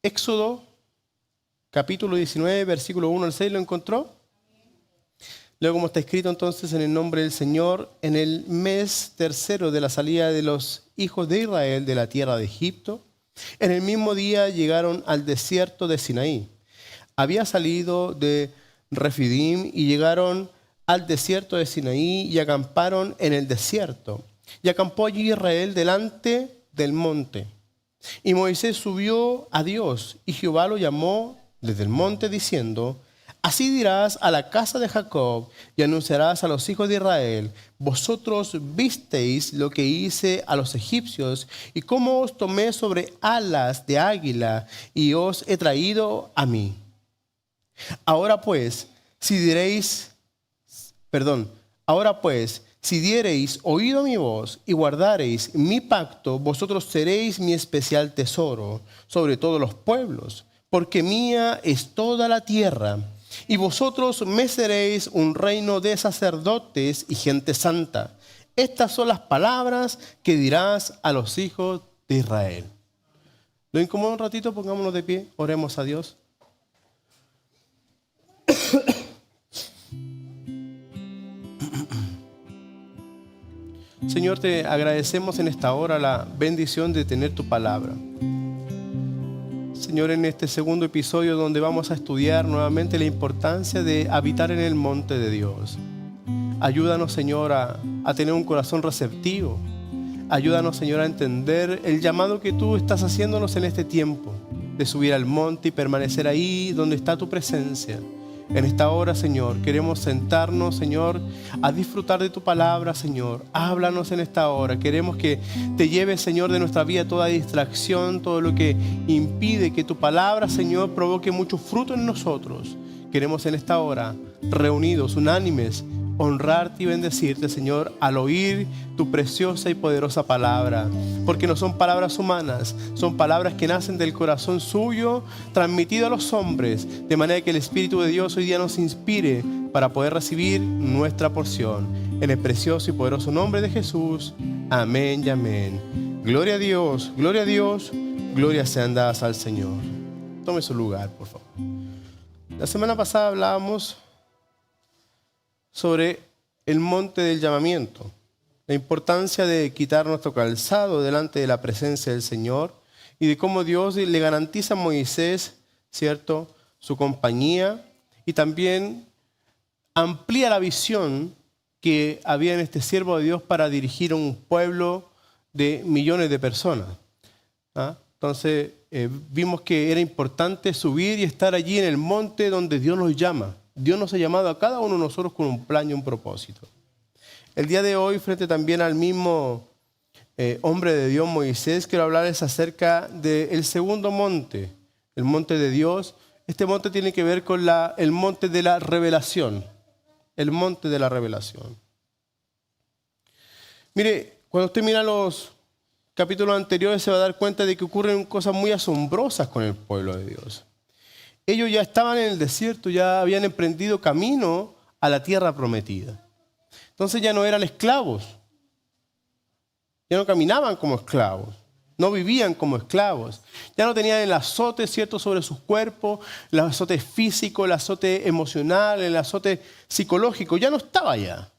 Éxodo, capítulo 19, versículo 1 al 6, ¿lo encontró? Luego, como está escrito entonces, en el nombre del Señor, en el mes tercero de la salida de los hijos de Israel de la tierra de Egipto, en el mismo día llegaron al desierto de Sinaí. Había salido de Refidim y llegaron al desierto de Sinaí y acamparon en el desierto. Y acampó allí Israel delante del monte. Y Moisés subió a Dios y Jehová lo llamó desde el monte diciendo: Así dirás a la casa de Jacob y anunciarás a los hijos de Israel: vosotros visteis lo que hice a los egipcios y cómo os tomé sobre alas de águila y os he traído a mí. Ahora pues, si diereis oído a mi voz y guardareis mi pacto, vosotros seréis mi especial tesoro sobre todos los pueblos, porque mía es toda la tierra. Y vosotros me seréis un reino de sacerdotes y gente santa. Estas son las palabras que dirás a los hijos de Israel. ¿Lo incomoda un ratito? Pongámonos de pie, oremos a Dios. Señor, te agradecemos en esta hora la bendición de tener tu palabra. Señor, en este segundo episodio donde vamos a estudiar nuevamente la importancia de habitar en el monte de Dios. Ayúdanos, Señor, a tener un corazón receptivo. Ayúdanos, Señor, a entender el llamado que tú estás haciéndonos en este tiempo, de subir al monte y permanecer ahí donde está tu presencia. En esta hora, Señor, queremos sentarnos, Señor, a disfrutar de tu palabra, Señor. Háblanos en esta hora. Queremos que te lleves, Señor, de nuestra vida toda distracción, todo lo que impide que tu palabra, Señor, provoque mucho fruto en nosotros. Queremos en esta hora, reunidos, unánimes, honrarte y bendecirte, Señor, al oír tu preciosa y poderosa palabra. Porque no son palabras humanas, son palabras que nacen del corazón suyo, transmitido a los hombres, de manera que el Espíritu de Dios hoy día nos inspire para poder recibir nuestra porción. En el precioso y poderoso nombre de Jesús. Amén y amén. Gloria a Dios, gloria a Dios, gloria sean dadas al Señor. Tome su lugar, por favor. La semana pasada hablábamos sobre el monte del llamamiento, la importancia de quitar nuestro calzado delante de la presencia del Señor y de cómo Dios le garantiza a Moisés, ¿cierto?, su compañía y también amplía la visión que había en este siervo de Dios para dirigir a un pueblo de millones de personas. Entonces vimos que era importante subir y estar allí en el monte donde Dios nos llama. Dios nos ha llamado a cada uno de nosotros con un plan y un propósito. El día de hoy, frente también al mismo hombre de Dios, Moisés, quiero hablarles acerca del segundo monte, el monte de Dios. Este monte tiene que ver con el monte de la revelación, el monte de la revelación. Mire, cuando usted mira los capítulos anteriores se va a dar cuenta de que ocurren cosas muy asombrosas con el pueblo de Dios. Ellos ya estaban en el desierto, ya habían emprendido camino a la tierra prometida. Entonces ya no eran esclavos, ya no caminaban como esclavos, no vivían como esclavos, ya no tenían el azote, ¿cierto?, sobre sus cuerpos, el azote físico, el azote emocional, el azote psicológico, ya no estaba allá.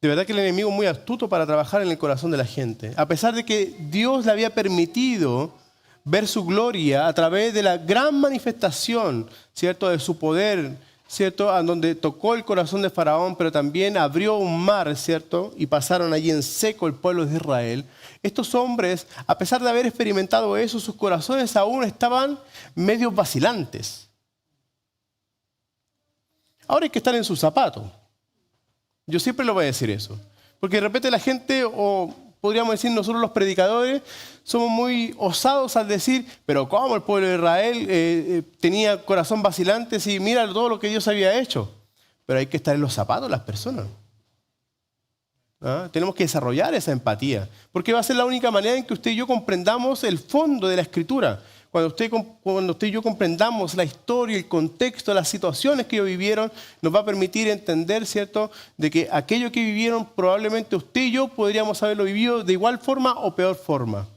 De verdad que el enemigo es muy astuto para trabajar en el corazón de la gente. A pesar de que Dios le había permitido ver su gloria a través de la gran manifestación, ¿cierto?, de su poder, ¿cierto?, a donde tocó el corazón de Faraón, pero también abrió un mar, ¿cierto?, y pasaron allí en seco el pueblo de Israel. Estos hombres, a pesar de haber experimentado eso, sus corazones aún estaban medio vacilantes. Ahora hay que estar en sus zapatos. Yo siempre lo voy a decir eso. Porque de repente la gente, o podríamos decir nosotros los predicadores, somos muy osados al decir, pero ¿cómo el pueblo de Israel tenía corazón vacilante? Si mira todo lo que Dios había hecho. Pero hay que estar en los zapatos de las personas. Tenemos que desarrollar esa empatía, porque va a ser la única manera en que usted y yo comprendamos el fondo de la Escritura. Cuando usted y yo comprendamos la historia, el contexto, las situaciones que ellos vivieron, nos va a permitir entender, ¿cierto?, de que aquello que vivieron probablemente usted y yo podríamos haberlo vivido de igual forma o peor forma.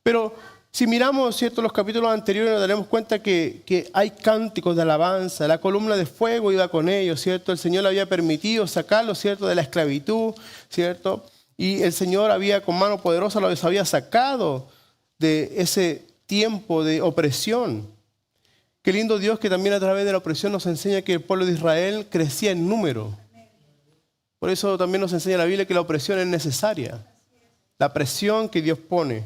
Pero si miramos, ¿cierto?, los capítulos anteriores, nos daremos cuenta que hay cánticos de alabanza. La columna de fuego iba con ellos, ¿cierto? El Señor le había permitido sacarlos, ¿cierto?, de la esclavitud, ¿cierto? Y el Señor con mano poderosa los había sacado de ese tiempo de opresión. Qué lindo Dios que también a través de la opresión nos enseña que el pueblo de Israel crecía en número. Por eso también nos enseña la Biblia que la opresión es necesaria. La presión que Dios pone.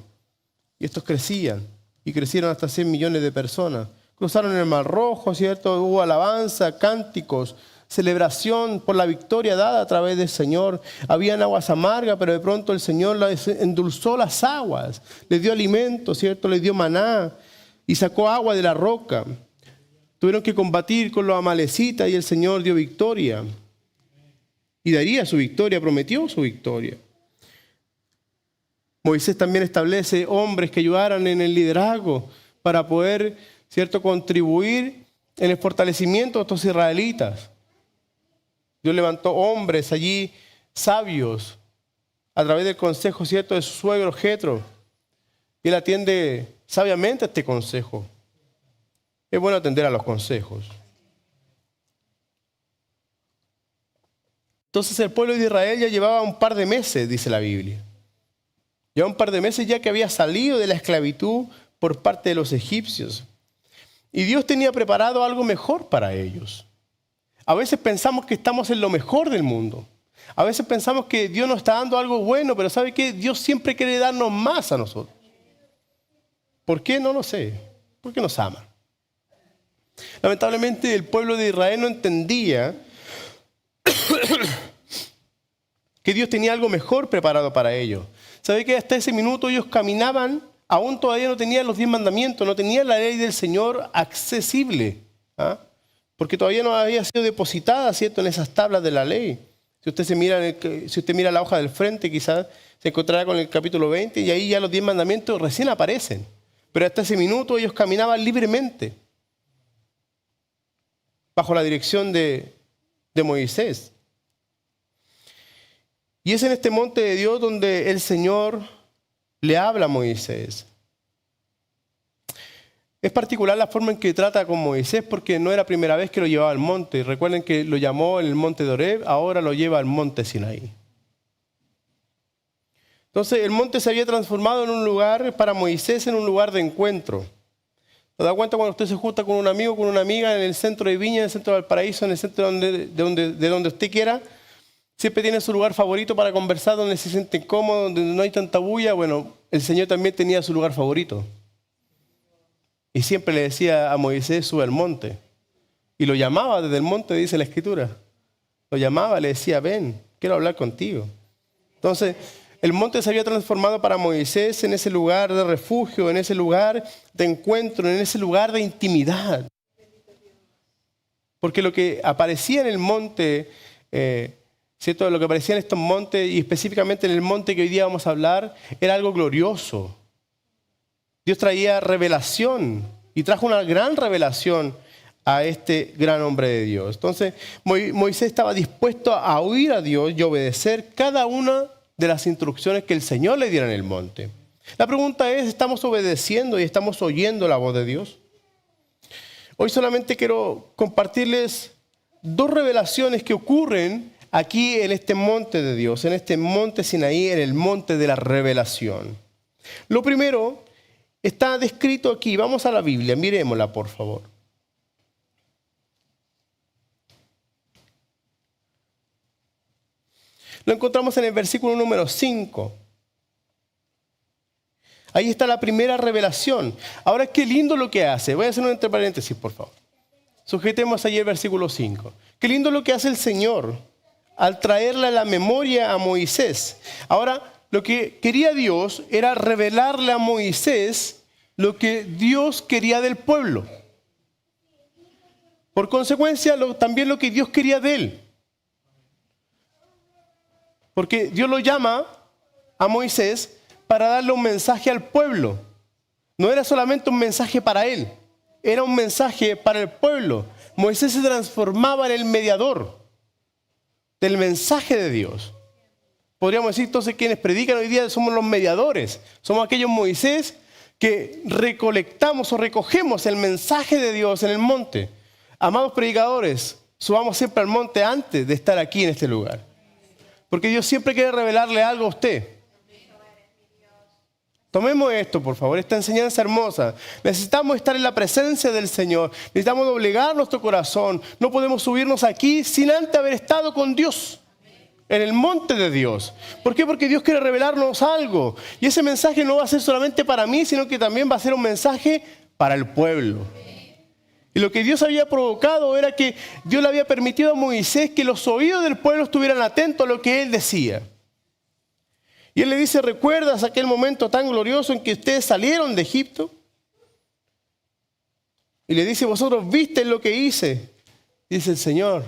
Y estos crecían. Y crecieron hasta 100 millones de personas. Cruzaron el Mar Rojo, ¿cierto? Hubo alabanza, cánticos, celebración por la victoria dada a través del Señor. Habían aguas amargas, pero de pronto el Señor endulzó las aguas. Les dio alimento, ¿cierto? Les dio maná. Y sacó agua de la roca. Tuvieron que combatir con los amalecitas y el Señor dio victoria. Y daría su victoria, prometió su victoria. Moisés también establece hombres que ayudaran en el liderazgo para poder, ¿cierto?, contribuir en el fortalecimiento de estos israelitas. Dios levantó hombres allí sabios a través del consejo, ¿cierto?, de su suegro Jetro. Y él atiende sabiamente a este consejo. Es bueno atender a los consejos. Entonces el pueblo de Israel ya llevaba un par de meses, dice la Biblia. Llevaba un par de meses ya que había salido de la esclavitud por parte de los egipcios. Y Dios tenía preparado algo mejor para ellos. A veces pensamos que estamos en lo mejor del mundo. A veces pensamos que Dios nos está dando algo bueno, pero ¿sabe qué? Dios siempre quiere darnos más a nosotros. ¿Por qué? No lo sé. Porque nos ama. Lamentablemente el pueblo de Israel no entendía que Dios tenía algo mejor preparado para ellos. ¿Sabe que hasta ese minuto ellos caminaban, aún todavía no tenían los 10 mandamientos, no tenían la ley del Señor accesible? ¿Ah? Porque todavía no había sido depositada, ¿cierto?, en esas tablas de la ley. Si usted mira la hoja del frente, quizás se encontrará con el capítulo 20 y ahí ya los 10 mandamientos recién aparecen. Pero hasta ese minuto ellos caminaban libremente bajo la dirección de Moisés. Y es en este monte de Dios donde el Señor le habla a Moisés. Es particular la forma en que trata con Moisés porque no era la primera vez que lo llevaba al monte. Recuerden que lo llamó en el monte de Horeb, ahora lo lleva al monte Sinaí. Entonces el monte se había transformado en un lugar para Moisés, en un lugar de encuentro. ¿Se da cuenta cuando usted se junta con un amigo, con una amiga en el centro de Viña, en el centro de Valparaíso, en el centro de donde usted quiera? Siempre tiene su lugar favorito para conversar, donde se siente cómodo, donde no hay tanta bulla. Bueno, el Señor también tenía su lugar favorito. Y siempre le decía a Moisés, sube al monte. Y lo llamaba desde el monte, dice la Escritura. Lo llamaba, le decía, ven, quiero hablar contigo. Entonces, el monte se había transformado para Moisés en ese lugar de refugio, en ese lugar de encuentro, en ese lugar de intimidad. Porque lo que aparecía en el monte, ¿cierto? Lo que aparecía en estos montes, y específicamente en el monte que hoy día vamos a hablar, era algo glorioso. Dios traía revelación y trajo una gran revelación a este gran hombre de Dios. Entonces, Moisés estaba dispuesto a oír a Dios y obedecer cada una de las instrucciones que el Señor le diera en el monte. La pregunta es, ¿estamos obedeciendo y estamos oyendo la voz de Dios? Hoy solamente quiero compartirles dos revelaciones que ocurren aquí en este monte de Dios, en este monte Sinaí, en el monte de la revelación. Lo primero está descrito aquí. Vamos a la Biblia, miremosla por favor. Lo encontramos en el versículo número 5. Ahí está la primera revelación. Ahora, qué lindo lo que hace. Voy a hacer un entre paréntesis, por favor. Sujetemos ahí el versículo 5. Qué lindo lo que hace el Señor al traerle a la memoria a Moisés. Ahora, lo que quería Dios era revelarle a Moisés lo que Dios quería del pueblo. Por consecuencia, también lo que Dios quería de él. Porque Dios lo llama a Moisés para darle un mensaje al pueblo. No era solamente un mensaje para él, era un mensaje para el pueblo. Moisés se transformaba en el mediador del mensaje de Dios. Podríamos decir entonces quienes predican hoy día somos los mediadores. Somos aquellos Moisés que recolectamos o recogemos el mensaje de Dios en el monte. Amados predicadores, subamos siempre al monte antes de estar aquí en este lugar. Porque Dios siempre quiere revelarle algo a usted. Tomemos esto, por favor, esta enseñanza hermosa. Necesitamos estar en la presencia del Señor. Necesitamos doblegar nuestro corazón. No podemos subirnos aquí sin antes haber estado con Dios. En el monte de Dios. ¿Por qué? Porque Dios quiere revelarnos algo. Y ese mensaje no va a ser solamente para mí, sino que también va a ser un mensaje para el pueblo. Y lo que Dios había provocado era que Dios le había permitido a Moisés que los oídos del pueblo estuvieran atentos a lo que él decía. Y él le dice, ¿recuerdas aquel momento tan glorioso en que ustedes salieron de Egipto? Y le dice, vosotros visteis lo que hice. Dice el Señor,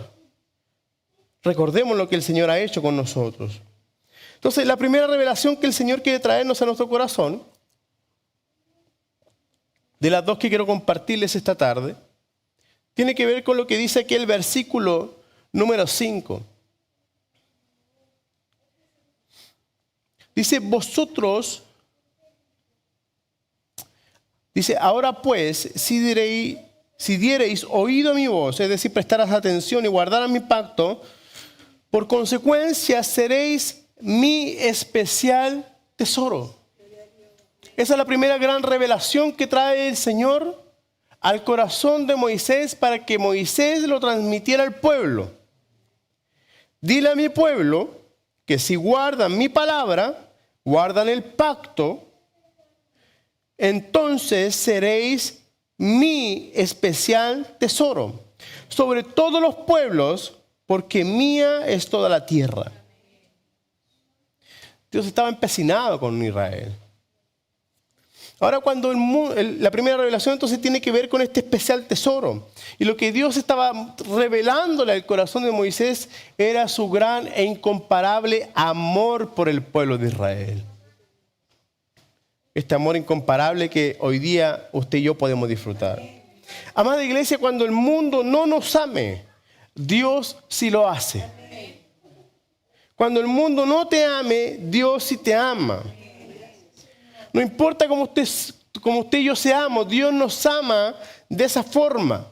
recordemos lo que el Señor ha hecho con nosotros. Entonces, la primera revelación que el Señor quiere traernos a nuestro corazón, de las dos que quiero compartirles esta tarde, tiene que ver con lo que dice aquí el versículo número 5. Dice, ahora pues, si diereis oído a mi voz, es decir, prestaras atención y guardaras mi pacto, por consecuencia seréis mi especial tesoro. Esa es la primera gran revelación que trae el Señor al corazón de Moisés para que Moisés lo transmitiera al pueblo. Dile a mi pueblo que si guardan mi palabra, guardan el pacto, entonces seréis mi especial tesoro sobre todos los pueblos, porque mía es toda la tierra. Dios estaba empecinado con Israel. Ahora cuando la primera revelación entonces tiene que ver con este especial tesoro. Y lo que Dios estaba revelándole al corazón de Moisés era su gran e incomparable amor por el pueblo de Israel. Este amor incomparable que hoy día usted y yo podemos disfrutar. Amada iglesia, cuando el mundo no nos ame, Dios sí lo hace. Cuando el mundo no te ame, Dios sí te ama. No importa cómo usted y yo seamos, Dios nos ama de esa forma.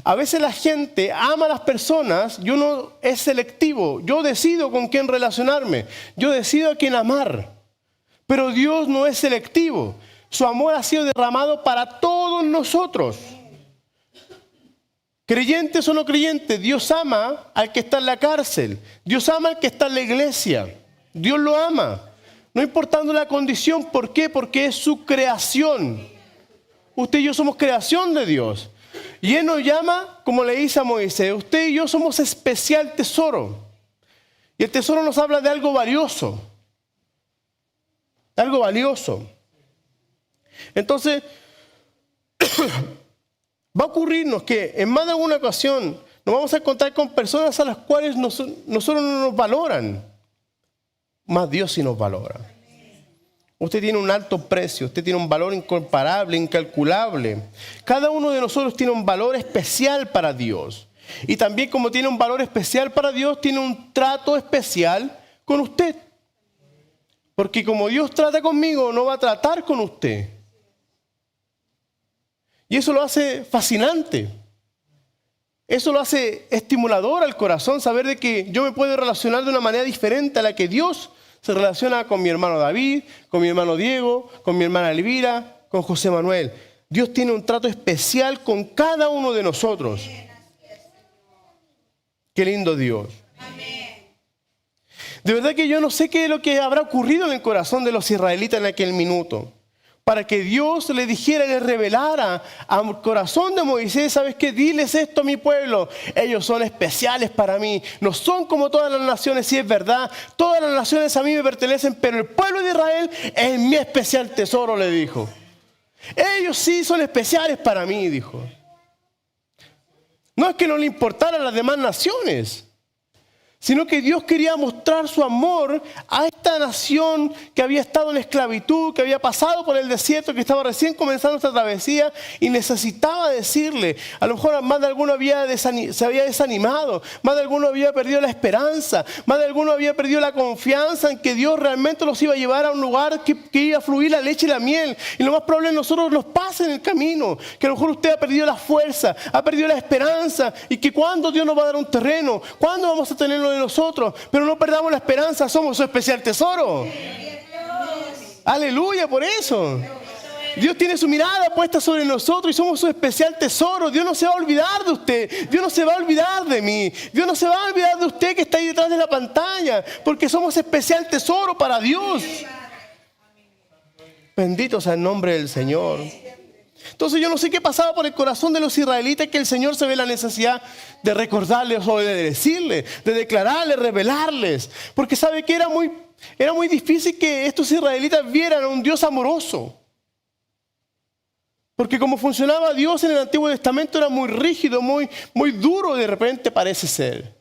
A veces la gente ama a las personas y uno es selectivo. Yo decido con quién relacionarme. Yo decido a quién amar. Pero Dios no es selectivo. Su amor ha sido derramado para todos nosotros. Creyentes o no creyentes, Dios ama al que está en la cárcel. Dios ama al que está en la iglesia. Dios lo ama. No importando la condición, ¿por qué? Porque es su creación. Usted y yo somos creación de Dios. Y Él nos llama, como le dice a Moisés, usted y yo somos especial tesoro. Y el tesoro nos habla de algo valioso. De algo valioso. Entonces, va a ocurrirnos que en más de alguna ocasión nos vamos a encontrar con personas a las cuales nosotros no nos valoran. Más Dios sí nos valora. Usted tiene un alto precio, usted tiene un valor incomparable, incalculable. Cada uno de nosotros tiene un valor especial para Dios. Y también como tiene un valor especial para Dios, tiene un trato especial con usted. Porque como Dios trata conmigo, no va a tratar con usted. Y eso lo hace fascinante. Eso lo hace estimulador al corazón, saber de que yo me puedo relacionar de una manera diferente a la que Dios se relaciona con mi hermano David, con mi hermano Diego, con mi hermana Elvira, con José Manuel. Dios tiene un trato especial con cada uno de nosotros. Qué lindo Dios. De verdad que yo no sé qué es lo que habrá ocurrido en el corazón de los israelitas en aquel minuto. Para que Dios le dijera, le revelara al corazón de Moisés, ¿sabes qué? Diles esto a mi pueblo. Ellos son especiales para mí. No son como todas las naciones, sí es verdad. Todas las naciones a mí me pertenecen, pero el pueblo de Israel es mi especial tesoro, le dijo. Ellos sí son especiales para mí, dijo. No es que no le importaran las demás naciones, sino que Dios quería mostrar su amor a esta nación que había estado en esclavitud, que había pasado por el desierto, que estaba recién comenzando esta travesía y necesitaba decirle. A lo mejor más de alguno se había desanimado, más de alguno había perdido la esperanza, más de alguno había perdido la confianza en que Dios realmente los iba a llevar a un lugar que iba a fluir la leche y la miel. Y lo más probable es que nosotros nos pase en el camino, que a lo mejor usted ha perdido la fuerza, ha perdido la esperanza, y que cuando Dios nos va a dar un terreno, cuándo vamos a tenerlo de nosotros. Pero no perdamos la esperanza, somos su especial tesoro. Aleluya por eso. Dios tiene su mirada puesta sobre nosotros y somos su especial tesoro. Dios no se va a olvidar de usted, Dios no se va a olvidar de mí, Dios no se va a olvidar de usted que está ahí detrás de la pantalla, porque somos especial tesoro para Dios. Bendito sea el nombre del Señor. Entonces yo no sé qué pasaba por el corazón de los israelitas, que el Señor se ve la necesidad de recordarles o de decirles, de declararles, revelarles. Porque sabe que era muy difícil que estos israelitas vieran a un Dios amoroso. Porque como funcionaba Dios en el Antiguo Testamento era muy rígido, muy duro de repente parece ser.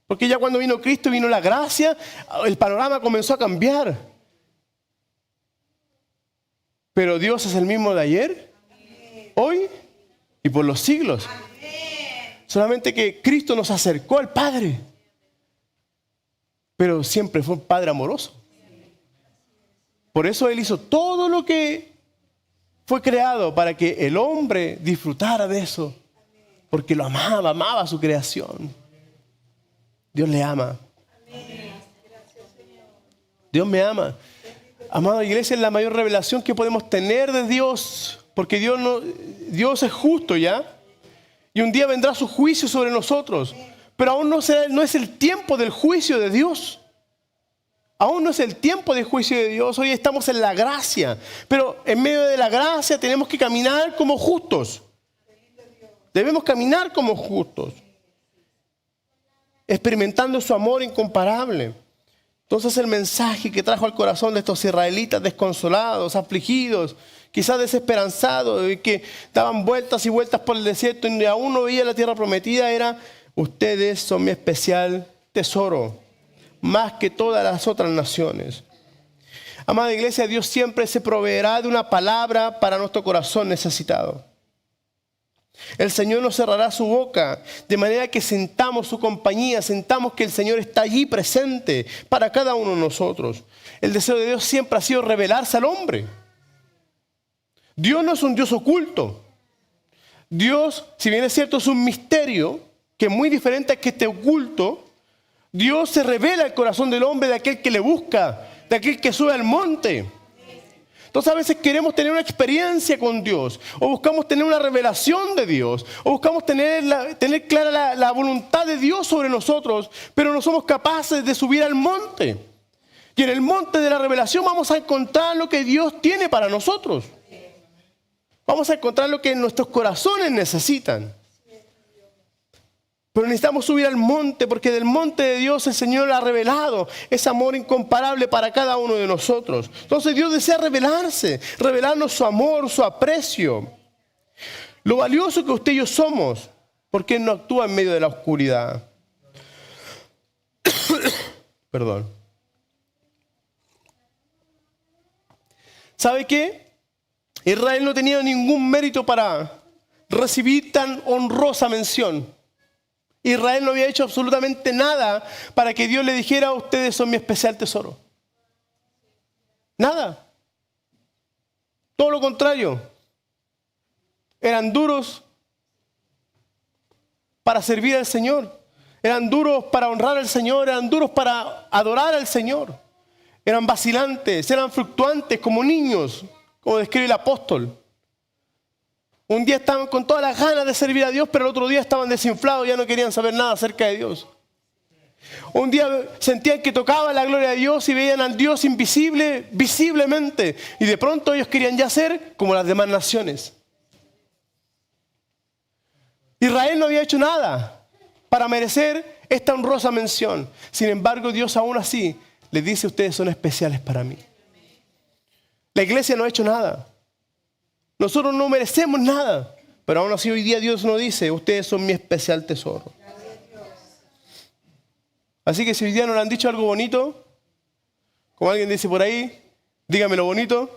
Porque ya cuando vino Cristo, vino la gracia, el panorama comenzó a cambiar. Pero Dios es el mismo de ayer, hoy y por los siglos. Solamente que Cristo nos acercó al Padre. Pero siempre fue un Padre amoroso. Por eso Él hizo todo lo que fue creado para que el hombre disfrutara de eso. Porque lo amaba su creación. Dios le ama. Dios me ama. Amada iglesia, es la mayor revelación que podemos tener de Dios, porque Dios es justo, ¿ya? Y un día vendrá su juicio sobre nosotros, pero aún no es el tiempo del juicio de Dios. Aún no es el tiempo del juicio de Dios. Hoy estamos en la gracia, pero en medio de la gracia tenemos que caminar como justos. Debemos caminar como justos, experimentando su amor incomparable. Entonces el mensaje que trajo al corazón de estos israelitas desconsolados, afligidos, quizás desesperanzados, y que daban vueltas y vueltas por el desierto y aún no veía la tierra prometida, era: ustedes son mi especial tesoro, más que todas las otras naciones. Amada iglesia, Dios siempre se proveerá de una palabra para nuestro corazón necesitado. El Señor nos cerrará su boca, de manera que sintamos su compañía, sintamos que el Señor está allí presente para cada uno de nosotros. El deseo de Dios siempre ha sido revelarse al hombre. Dios no es un Dios oculto. Dios, si bien es cierto, es un misterio, que es muy diferente a que esté oculto. Dios se revela al corazón del hombre, de aquel que le busca, de aquel que sube al monte. Entonces a veces queremos tener una experiencia con Dios, o buscamos tener una revelación de Dios, o buscamos tener clara la voluntad de Dios sobre nosotros, pero no somos capaces de subir al monte. Y en el monte de la revelación vamos a encontrar lo que Dios tiene para nosotros. Vamos a encontrar lo que nuestros corazones necesitan. Pero necesitamos subir al monte, porque del monte de Dios el Señor ha revelado ese amor incomparable para cada uno de nosotros. Entonces Dios desea revelarnos su amor, su aprecio. Lo valioso que usted y yo somos, porque Él no actúa en medio de la oscuridad. Perdón. ¿Sabe qué? Israel no tenía ningún mérito para recibir tan honrosa mención. Israel no había hecho absolutamente nada para que Dios le dijera: ustedes son mi especial tesoro. Nada. Todo lo contrario. Eran duros para servir al Señor. Eran duros para honrar al Señor. Eran duros para adorar al Señor. Eran vacilantes, eran fluctuantes como niños, como describe el apóstol. Un día estaban con todas las ganas de servir a Dios, pero el otro día estaban desinflados, ya no querían saber nada acerca de Dios. Un día sentían que tocaba la gloria de Dios y veían al Dios invisible, visiblemente. Y de pronto ellos querían ya ser como las demás naciones. Israel no había hecho nada para merecer esta honrosa mención. Sin embargo, Dios aún así les dice: ustedes son especiales para mí. La iglesia no ha hecho nada. Nosotros no merecemos nada, pero aún así hoy día Dios nos dice: ustedes son mi especial tesoro. Así que si hoy día no le han dicho algo bonito, como alguien dice por ahí, dígamelo bonito,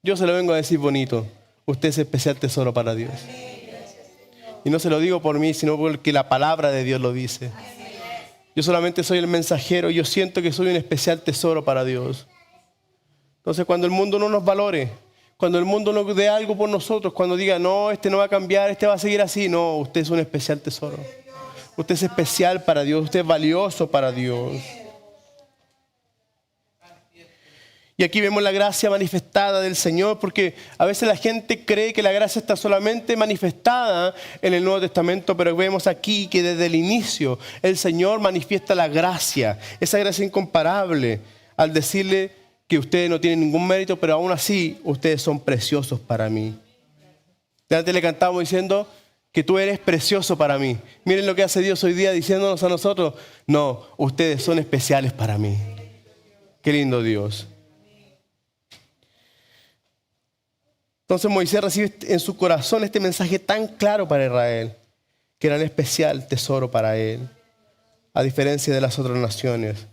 yo se lo vengo a decir bonito. Usted es especial tesoro para Dios. Y no se lo digo por mí, sino porque la palabra de Dios lo dice. Yo solamente soy el mensajero y yo siento que soy un especial tesoro para Dios. Entonces, cuando el mundo no nos valore, cuando el mundo no dé algo por nosotros, cuando diga, no, este no va a cambiar, este va a seguir así, no, usted es un especial tesoro. Usted es especial para Dios, usted es valioso para Dios. Y aquí vemos la gracia manifestada del Señor, porque a veces la gente cree que la gracia está solamente manifestada en el Nuevo Testamento, pero vemos aquí que desde el inicio el Señor manifiesta la gracia, esa gracia incomparable, al decirle que ustedes no tienen ningún mérito, pero aún así ustedes son preciosos para mí. Antes le cantamos diciendo que tú eres precioso para mí. Miren lo que hace Dios hoy día diciéndonos a nosotros, no, ustedes son especiales para mí. Qué lindo Dios. Entonces Moisés recibe en su corazón este mensaje tan claro para Israel, que era un especial tesoro para él, a diferencia de las otras naciones.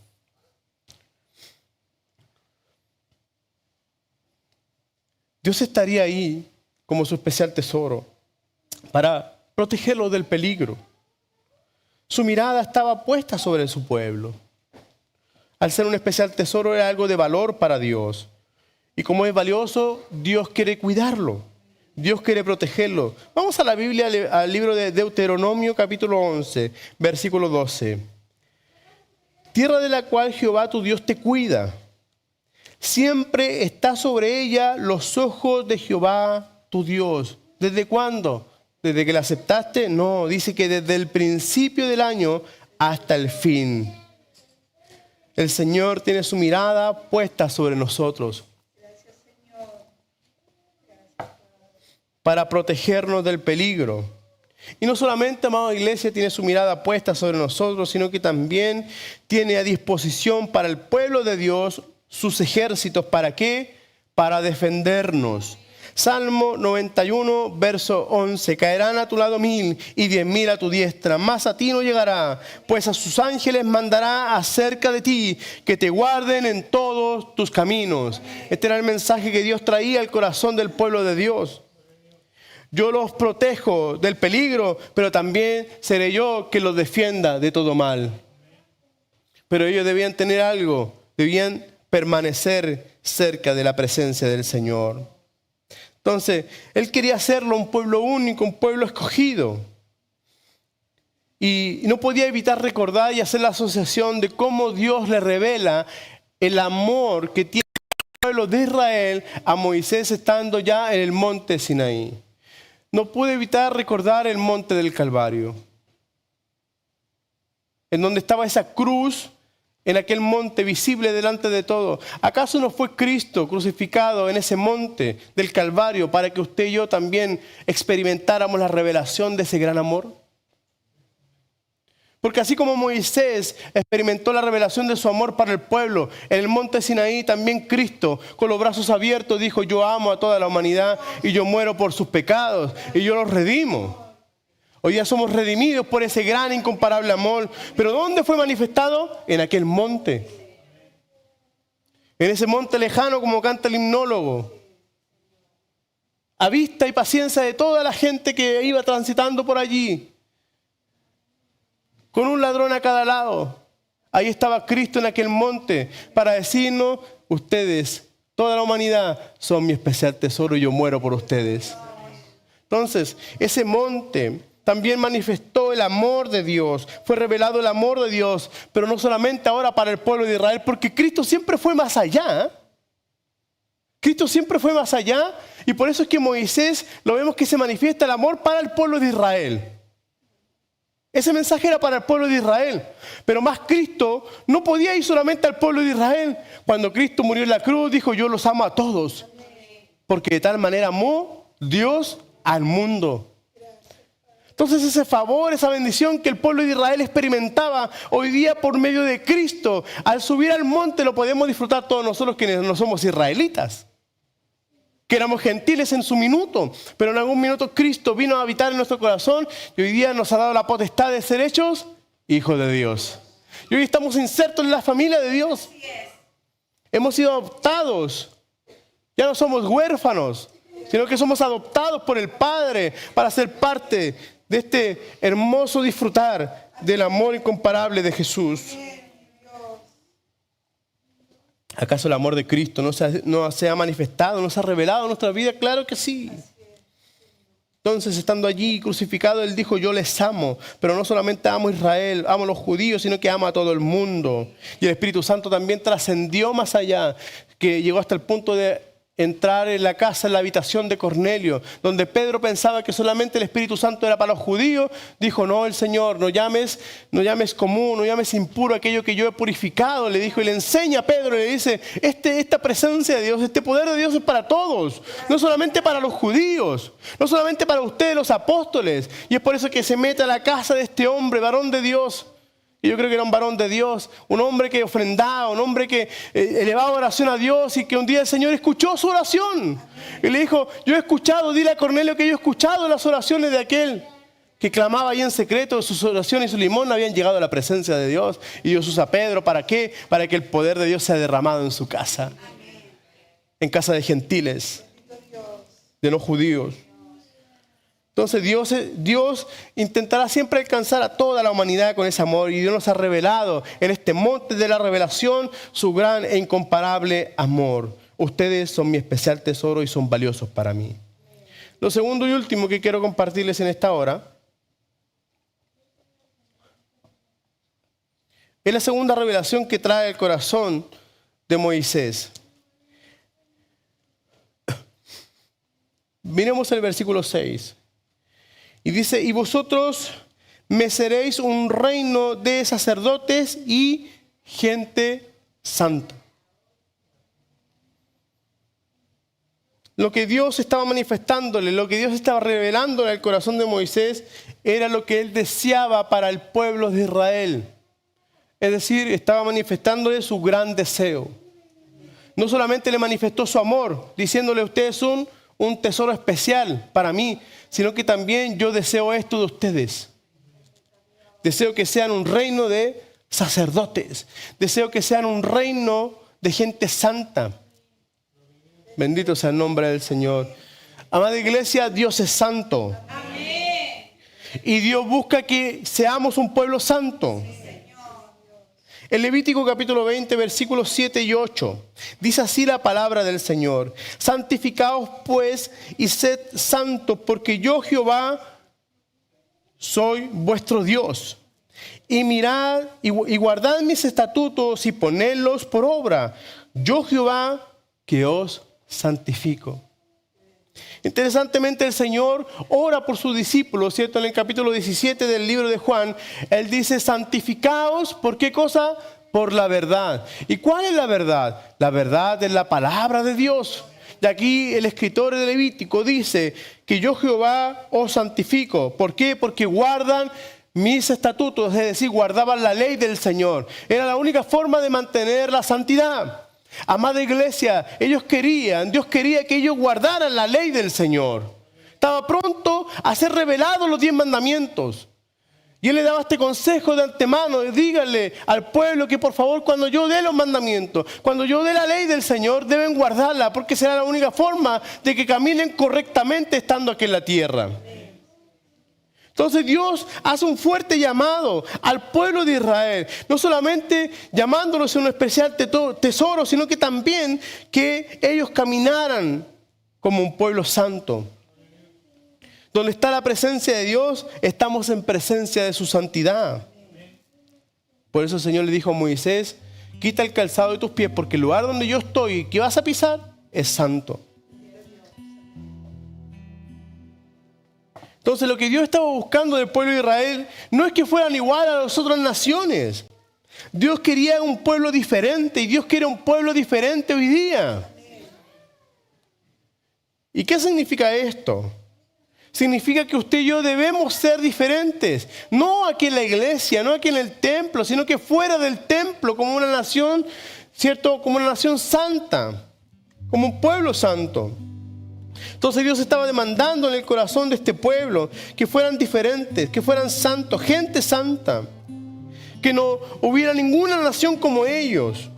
Dios estaría ahí como su especial tesoro para protegerlo del peligro. Su mirada estaba puesta sobre su pueblo. Al ser un especial tesoro era algo de valor para Dios. Y como es valioso, Dios quiere cuidarlo. Dios quiere protegerlo. Vamos a la Biblia, al libro de Deuteronomio, capítulo 11, versículo 12. Tierra de la cual Jehová tu Dios te cuida. Siempre está sobre ella los ojos de Jehová tu Dios. ¿Desde cuándo? ¿Desde que la aceptaste? No, dice que desde el principio del año hasta el fin. El Señor tiene su mirada puesta sobre nosotros. Para protegernos del peligro. Y no solamente, amada iglesia, tiene su mirada puesta sobre nosotros, sino que también tiene a disposición para el pueblo de Dios sus ejércitos. ¿Para qué? Para defendernos. Salmo 91, verso 11. Caerán a tu lado 1000 y 10.000 a tu diestra, mas a ti no llegará, pues a sus ángeles mandará acerca de ti, que te guarden en todos tus caminos. Este era el mensaje que Dios traía al corazón del pueblo de Dios. Yo los protejo del peligro, pero también seré yo que los defienda de todo mal. Pero ellos debían tener algo, debían permanecer cerca de la presencia del Señor. Entonces, Él quería hacerlo un pueblo único, un pueblo escogido. Y no podía evitar recordar y hacer la asociación de cómo Dios le revela el amor que tiene el pueblo de Israel a Moisés estando ya en el monte Sinaí. No pude evitar recordar el monte del Calvario, en donde estaba esa cruz, en aquel monte visible delante de todos. ¿Acaso no fue Cristo crucificado en ese monte del Calvario para que usted y yo también experimentáramos la revelación de ese gran amor? Porque así como Moisés experimentó la revelación de su amor para el pueblo, en el monte Sinaí también Cristo, con los brazos abiertos, dijo, yo amo a toda la humanidad y yo muero por sus pecados y yo los redimo. Hoy día somos redimidos por ese gran, incomparable amor. ¿Pero dónde fue manifestado? En aquel monte. En ese monte lejano, como canta el himnólogo. A vista y paciencia de toda la gente que iba transitando por allí. Con un ladrón a cada lado. Ahí estaba Cristo en aquel monte para decirnos, ustedes, toda la humanidad, son mi especial tesoro y yo muero por ustedes. Entonces, ese monte también manifestó el amor de Dios. Fue revelado el amor de Dios, pero no solamente ahora para el pueblo de Israel, porque Cristo siempre fue más allá. Cristo siempre fue más allá y por eso es que Moisés lo vemos que se manifiesta el amor para el pueblo de Israel. Ese mensaje era para el pueblo de Israel. Pero más Cristo no podía ir solamente al pueblo de Israel. Cuando Cristo murió en la cruz, dijo, yo los amo a todos. Porque de tal manera amó Dios al mundo. Entonces ese favor, esa bendición que el pueblo de Israel experimentaba hoy día por medio de Cristo, al subir al monte lo podemos disfrutar todos nosotros quienes no somos israelitas. Que éramos gentiles en su minuto, pero en algún minuto Cristo vino a habitar en nuestro corazón y hoy día nos ha dado la potestad de ser hechos hijos de Dios. Y hoy estamos insertos en la familia de Dios. Hemos sido adoptados. Ya no somos huérfanos, sino que somos adoptados por el Padre para ser parte de este hermoso disfrutar del amor incomparable de Jesús. ¿Acaso el amor de Cristo no se ha manifestado, no se ha revelado en nuestra vida? Claro que sí. Entonces, estando allí crucificado, Él dijo, yo les amo, pero no solamente amo a Israel, amo a los judíos, sino que amo a todo el mundo. Y el Espíritu Santo también trascendió más allá, que llegó hasta el punto de entrar en la casa, en la habitación de Cornelio, donde Pedro pensaba que solamente el Espíritu Santo era para los judíos. Dijo, no, el Señor, no llames común, no llames impuro aquello que yo he purificado, le dijo, y le enseña a Pedro, le dice, esta presencia de Dios, este poder de Dios es para todos, no solamente para los judíos, no solamente para ustedes los apóstoles. Y es por eso que se mete a la casa de este hombre, varón de Dios. Y yo creo que era un varón de Dios, un hombre que ofrendaba, un hombre que elevaba oración a Dios, y que un día el Señor escuchó su oración. Y le dijo, yo he escuchado, dile a Cornelio que yo he escuchado las oraciones de aquel que clamaba ahí en secreto. Sus oraciones y su limosna habían llegado a la presencia de Dios. Y Dios usa a Pedro, ¿para qué? Para que el poder de Dios sea derramado en su casa. En casa de gentiles, de no judíos. Entonces Dios intentará siempre alcanzar a toda la humanidad con ese amor, y Dios nos ha revelado en este monte de la revelación su gran e incomparable amor. Ustedes son mi especial tesoro y son valiosos para mí. Lo segundo y último que quiero compartirles en esta hora es la segunda revelación que trae el corazón de Moisés. Miremos el versículo 6. Y dice, y vosotros me seréis un reino de sacerdotes y gente santa. Lo que Dios estaba manifestándole, lo que Dios estaba revelándole al corazón de Moisés, era lo que él deseaba para el pueblo de Israel. Es decir, estaba manifestándole su gran deseo. No solamente le manifestó su amor, diciéndole, ustedes son un tesoro especial para mí, sino que también yo deseo esto de ustedes. Deseo que sean un reino de sacerdotes. Deseo que sean un reino de gente santa. Bendito sea el nombre del Señor. Amada iglesia, Dios es santo. Amén. Y Dios busca que seamos un pueblo santo. En Levítico capítulo 20, versículos 7 y 8, dice así la palabra del Señor. Santificaos pues y sed santos, porque yo Jehová soy vuestro Dios. Y mirad y guardad mis estatutos y ponedlos por obra. Yo Jehová que os santifico. Interesantemente, el Señor ora por sus discípulos, ¿cierto? En el capítulo 17 del libro de Juan, Él dice, santificaos, ¿por qué cosa? Por la verdad. ¿Y cuál es la verdad? La verdad es la palabra de Dios. Y aquí el escritor de Levítico dice que yo Jehová os santifico. ¿Por qué? Porque guardan mis estatutos, es decir, guardaban la ley del Señor. Era la única forma de mantener la santidad. Amada iglesia, Dios quería que ellos guardaran la ley del Señor. Estaba pronto a ser revelados los 10 mandamientos. Y Él le daba este consejo de antemano, díganle al pueblo que por favor cuando yo dé los mandamientos, cuando yo dé la ley del Señor, deben guardarla, porque será la única forma de que caminen correctamente estando aquí en la tierra. Entonces Dios hace un fuerte llamado al pueblo de Israel, no solamente llamándolos a un especial tesoro, sino que también que ellos caminaran como un pueblo santo. Donde está la presencia de Dios, estamos en presencia de su santidad. Por eso el Señor le dijo a Moisés, quita el calzado de tus pies, porque el lugar donde yo estoy, que vas a pisar, es santo. Entonces lo que Dios estaba buscando del pueblo de Israel no es que fueran igual a las otras naciones. Dios quería un pueblo diferente y Dios quiere un pueblo diferente hoy día. ¿Y qué significa esto? Significa que usted y yo debemos ser diferentes. No aquí en la iglesia, no aquí en el templo, sino que fuera del templo, como una nación, ¿cierto? Como una nación santa, como un pueblo santo. Entonces Dios estaba demandando en el corazón de este pueblo que fueran diferentes, que fueran santos, gente santa. que no hubiera ninguna nación como ellos.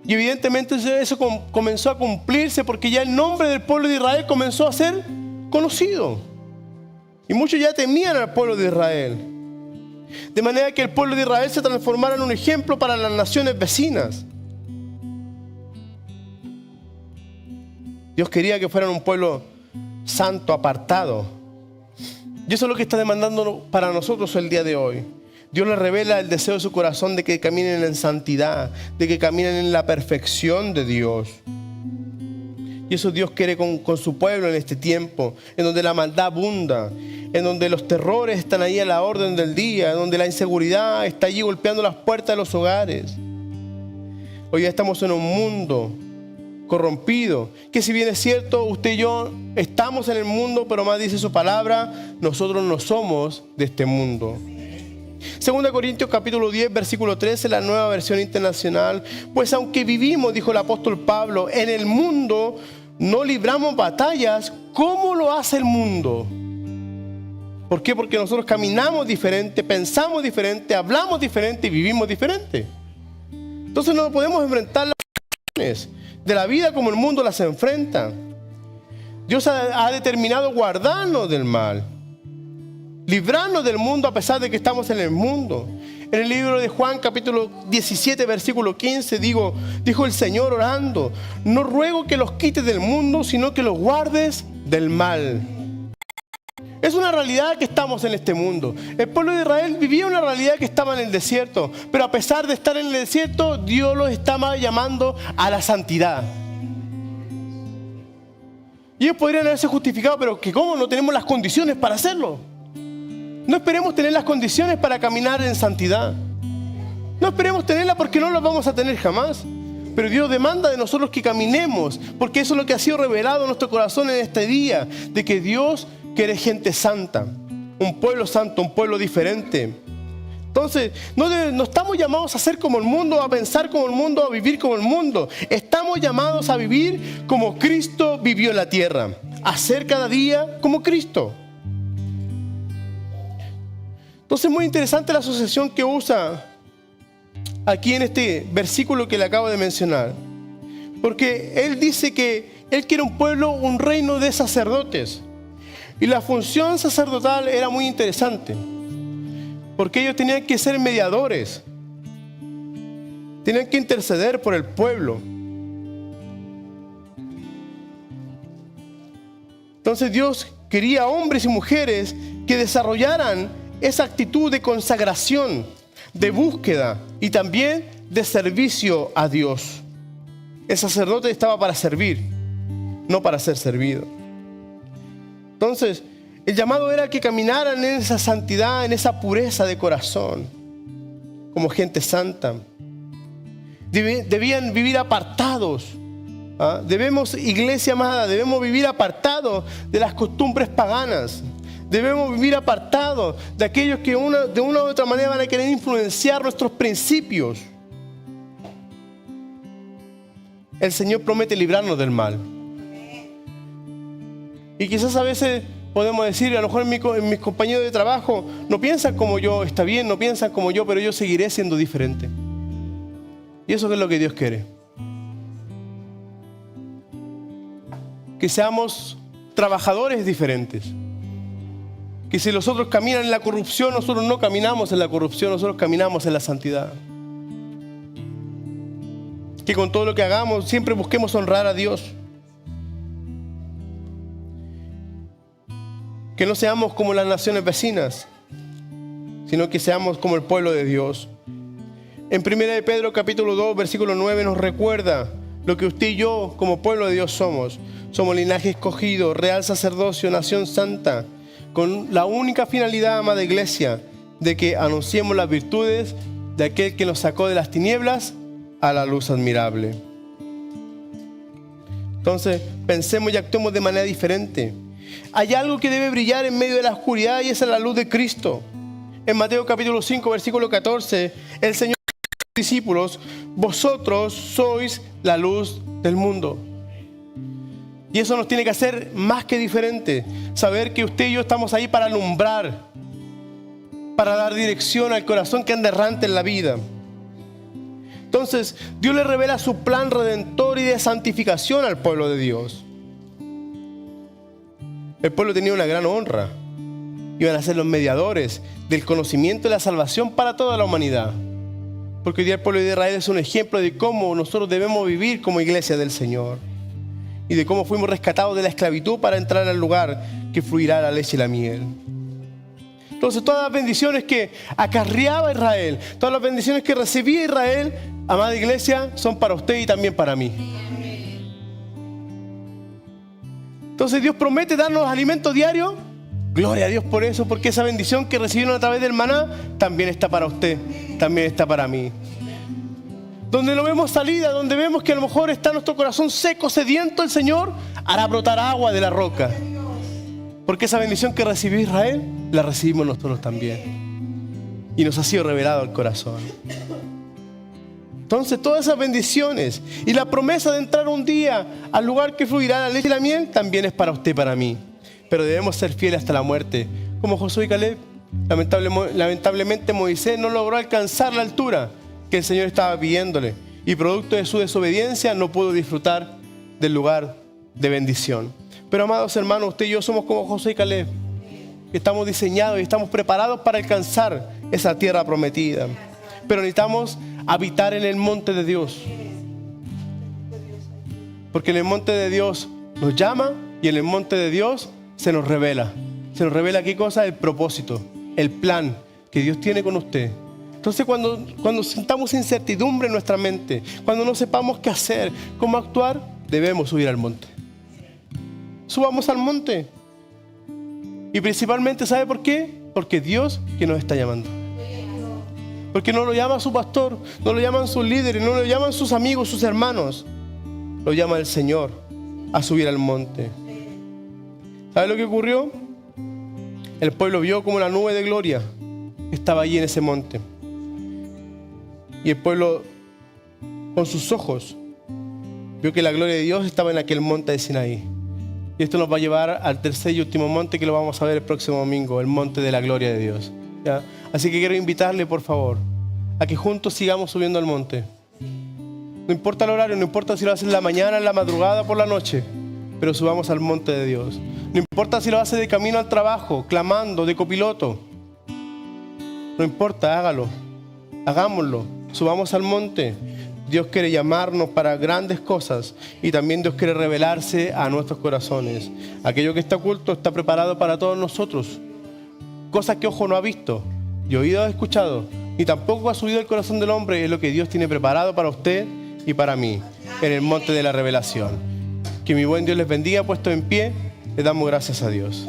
Y evidentemente eso comenzó a cumplirse porque ya el nombre del pueblo de Israel comenzó a ser conocido. Y muchos ya temían al pueblo de Israel. De manera que el pueblo de Israel se transformara en un ejemplo para las naciones vecinas. Dios quería que fueran un pueblo santo, apartado. Y eso es lo que está demandando para nosotros el día de hoy. Dios les revela el deseo de su corazón de que caminen en santidad, de que caminen en la perfección de Dios. Y eso Dios quiere con su pueblo en este tiempo, en donde la maldad abunda, en donde los terrores están ahí a la orden del día, en donde la inseguridad está allí golpeando las puertas de los hogares. Hoy ya estamos en un mundo corrompido, que si bien es cierto, usted y yo estamos en el mundo, pero más dice su palabra, nosotros no somos de este mundo. 2 Corintios capítulo 10, versículo 13, la Nueva Versión Internacional. Pues aunque vivimos, dijo el apóstol Pablo, en el mundo, no libramos batallas como lo hace el mundo. ¿Por qué? Porque nosotros caminamos diferente, pensamos diferente, hablamos diferente y vivimos diferente. Entonces no podemos enfrentar las situaciones de la vida como el mundo las enfrenta. Dios ha determinado guardarnos del mal, librarnos del mundo a pesar de que estamos en el mundo. En el libro de Juan capítulo 17 versículo 15 dijo el Señor orando: no ruego que los quites del mundo, sino que los guardes del mal. Es una realidad que estamos en este mundo. El pueblo de Israel vivía una realidad que estaba en el desierto, pero a pesar de estar en el desierto, Dios los estaba llamando a la santidad. Y ellos podrían haberse justificado, pero que ¿cómo no tenemos las condiciones para hacerlo? No esperemos tener las condiciones para caminar en santidad. No esperemos tenerlas porque no las vamos a tener jamás. Pero Dios demanda de nosotros que caminemos, porque eso es lo que ha sido revelado en nuestro corazón en este día, de que Dios quiere gente santa, un pueblo santo, un pueblo diferente. Entonces, no estamos llamados a ser como el mundo, a pensar como el mundo, a vivir como el mundo. Estamos llamados a vivir como Cristo vivió en la tierra, a ser cada día como Cristo. Entonces es muy interesante la asociación que usa aquí en este versículo que le acabo de mencionar. Porque Él dice que Él quiere un pueblo, un reino de sacerdotes. Y la función sacerdotal era muy interesante. Porque ellos tenían que ser mediadores. Tenían que interceder por el pueblo. Entonces Dios quería hombres y mujeres que desarrollaran esa actitud de consagración, de búsqueda y también de servicio a Dios. El sacerdote estaba para servir, no para ser servido. Entonces, el llamado era que caminaran en esa santidad, en esa pureza de corazón, como gente santa. Debían vivir apartados. Debemos, iglesia amada, debemos vivir apartados de las costumbres paganas. Debemos vivir apartados de aquellos que de una u otra manera van a querer influenciar nuestros principios. El Señor promete librarnos del mal. Y quizás a veces podemos decir, a lo mejor en mis compañeros de trabajo no piensan como yo, está bien, no piensan como yo, pero yo seguiré siendo diferente. Y eso es lo que Dios quiere. Que seamos trabajadores diferentes. Que si los otros caminan en la corrupción, nosotros no caminamos en la corrupción, nosotros caminamos en la santidad. Que con todo lo que hagamos siempre busquemos honrar a Dios. Que no seamos como las naciones vecinas, sino que seamos como el pueblo de Dios. En 1 de Pedro capítulo 2, versículo 9 nos recuerda lo que usted y yo como pueblo de Dios somos. Somos linaje escogido, real sacerdocio, nación santa, con la única finalidad, amada iglesia, de que anunciemos las virtudes de aquel que nos sacó de las tinieblas a la luz admirable. Entonces, pensemos y actuemos de manera diferente. Hay algo que debe brillar en medio de la oscuridad y esa es la luz de Cristo. En Mateo capítulo 5, versículo 14, el Señor dice a sus discípulos: vosotros sois la luz del mundo. Y eso nos tiene que hacer más que diferente. Saber que usted y yo estamos ahí para alumbrar. para dar dirección al corazón que anda errante en la vida. Entonces, Dios le revela su plan redentor y de santificación al pueblo de Dios. El pueblo tenía una gran honra. Iban a ser los mediadores del conocimiento y la salvación para toda la humanidad. Porque hoy día el pueblo de Israel es un ejemplo de cómo nosotros debemos vivir como iglesia del Señor. Y de cómo fuimos rescatados de la esclavitud para entrar al lugar que fluirá la leche y la miel. Entonces todas las bendiciones que acarreaba Israel, todas las bendiciones que recibía Israel, amada iglesia, son para usted y también para mí. Entonces Dios promete darnos alimento diario. Gloria a Dios por eso, porque esa bendición que recibieron a través del maná también está para usted, también está para mí. Donde no vemos salida, donde vemos que a lo mejor está nuestro corazón seco, sediento, el Señor hará brotar agua de la roca. Porque esa bendición que recibió Israel, la recibimos nosotros también. Y nos ha sido revelado al corazón. Entonces todas esas bendiciones y la promesa de entrar un día al lugar que fluirá la leche y la miel, también es para usted y para mí. Pero debemos ser fieles hasta la muerte. Como Josué y Caleb, lamentablemente Moisés no logró alcanzar la altura que el Señor estaba pidiéndole. Y producto de su desobediencia no pudo disfrutar del lugar de bendición. Pero amados hermanos, usted y yo somos como Josué y Caleb, que estamos diseñados y estamos preparados para alcanzar esa tierra prometida. Pero necesitamos habitar en el monte de Dios. Porque en el monte de Dios nos llama y en el monte de Dios se nos revela. Se nos revela qué cosa, el propósito, el plan que Dios tiene con usted. Entonces cuando sintamos incertidumbre en nuestra mente, cuando no sepamos qué hacer, cómo actuar, debemos subir al monte. Subamos al monte. Y principalmente, ¿sabe por qué? Porque Dios que nos está llamando. Porque no lo llama su pastor, no lo llaman sus líderes, no lo llaman sus amigos, sus hermanos. Lo llama el Señor a subir al monte. ¿Sabe lo que ocurrió? El pueblo vio como la nube de gloria estaba allí en ese monte. Y el pueblo, con sus ojos, vio que la gloria de Dios estaba en aquel monte de Sinaí. Y esto nos va a llevar al tercer y último monte que lo vamos a ver el próximo domingo, el monte de la gloria de Dios. ¿Ya? Así que quiero invitarle, por favor, a que juntos sigamos subiendo al monte. No importa el horario, no importa si lo hace en la mañana, en la madrugada, por la noche, pero subamos al monte de Dios. No importa si lo hace de camino al trabajo, clamando, de copiloto. No importa, hágalo, hagámoslo, subamos al monte. Dios quiere llamarnos para grandes cosas y también Dios quiere revelarse a nuestros corazones. Aquello que está oculto está preparado para todos nosotros. Cosas que ojo no ha visto y oído ha escuchado y tampoco ha subido al corazón del hombre, es lo que Dios tiene preparado para usted y para mí en el monte de la revelación. Que mi buen Dios les bendiga. Puesto en pie, le damos gracias a Dios.